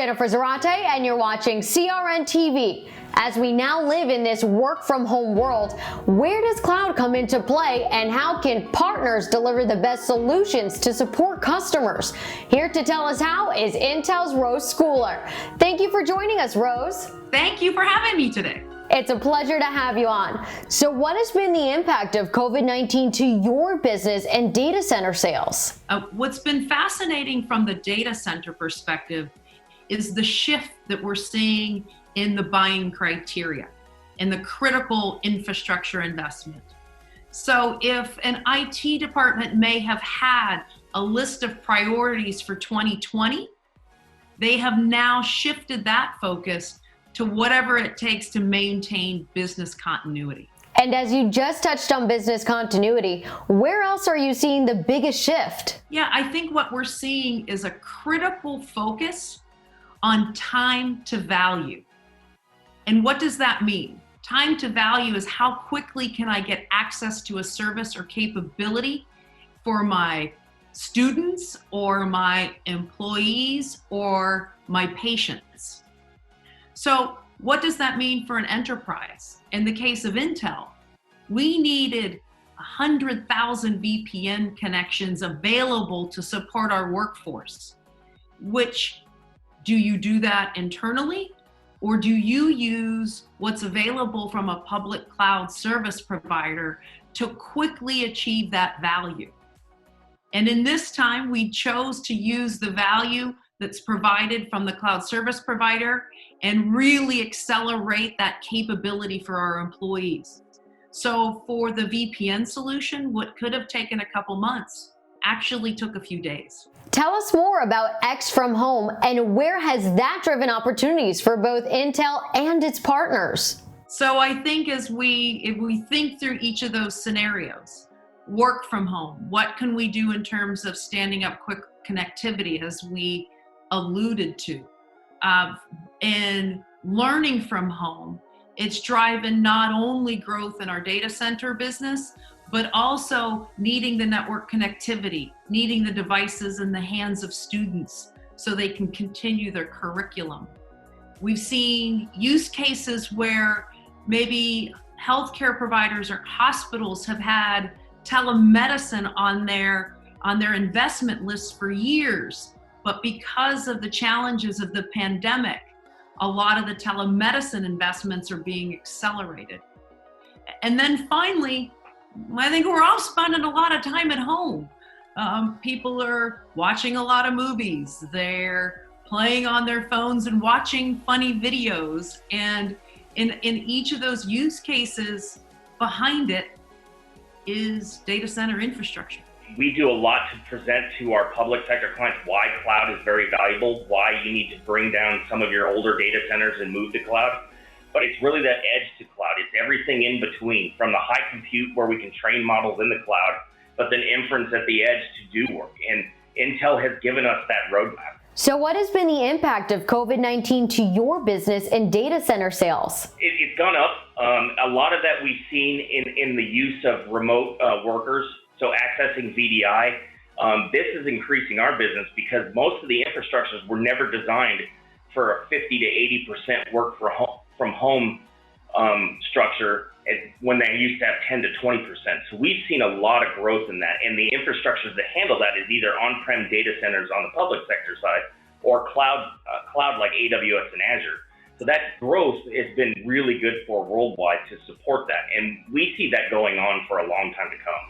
Jennifer Zarate, and you're watching CRN TV. As we now live in this work-from-home world, where does cloud come into play, and how can partners deliver the best solutions to support customers? Here to tell us how is Intel's Rose Schooler. Thank you for joining us, Rose. Thank you for having me today. It's a pleasure to have you on. So what has been the impact of COVID-19 to your business and data center sales? What's been fascinating from the data center perspective is the shift that we're seeing in the buying criteria and the critical infrastructure investment. So if an IT department may have had a list of priorities for 2020, they have now shifted that focus to whatever it takes to maintain business continuity. And as you just touched on business continuity, where else are you seeing the biggest shift? Yeah, I think what we're seeing is a critical focus on time to value. And what does that mean? Time to value is how quickly can I get access to a service or capability for my students or my employees or my patients. So what does that mean for an enterprise? In the case of Intel, we needed 100,000 VPN connections available to support our workforce. Which, do you do that internally? Or do you use what's available from a public cloud service provider to quickly achieve that value? And in this time, we chose to use the value that's provided from the cloud service provider and really accelerate that capability for our employees. So for the VPN solution, what could have taken a couple months actually took a few days. Tell us more about X from Home and where has that driven opportunities for both Intel and its partners? So I think if we think through each of those scenarios, work from home, what can we do in terms of standing up quick connectivity, as we alluded to, and learning from home? It's driving not only growth in our data center business, but also needing the network connectivity, needing the devices in the hands of students so they can continue their curriculum. We've seen use cases where maybe healthcare providers or hospitals have had telemedicine on their investment lists for years, but because of the challenges of the pandemic, a lot of the telemedicine investments are being accelerated. And then finally, I think we're all spending a lot of time at home. People are watching a lot of movies. They're playing on their phones and watching funny videos. And in each of those use cases, behind it is data center infrastructure. We do a lot to present to our public sector clients why cloud is very valuable, why you need to bring down some of your older data centers and move to cloud. But it's really that edge to cloud. It's everything in between, from the high compute where we can train models in the cloud, but then inference at the edge to do work. And Intel has given us that roadmap. So what has been the impact of COVID-19 to your business and data center sales? It's gone up. A lot of that we've seen in the use of remote workers, so accessing VDI. This is increasing our business because most of the infrastructures were never designed for a 50 to 80% work from home structure when they used to have 10 to 20%. So we've seen a lot of growth in that. And the infrastructures that handle that is either on-prem data centers on the public sector side or cloud like AWS and Azure. So that growth has been really good for worldwide to support that. And we see that going on for a long time to come.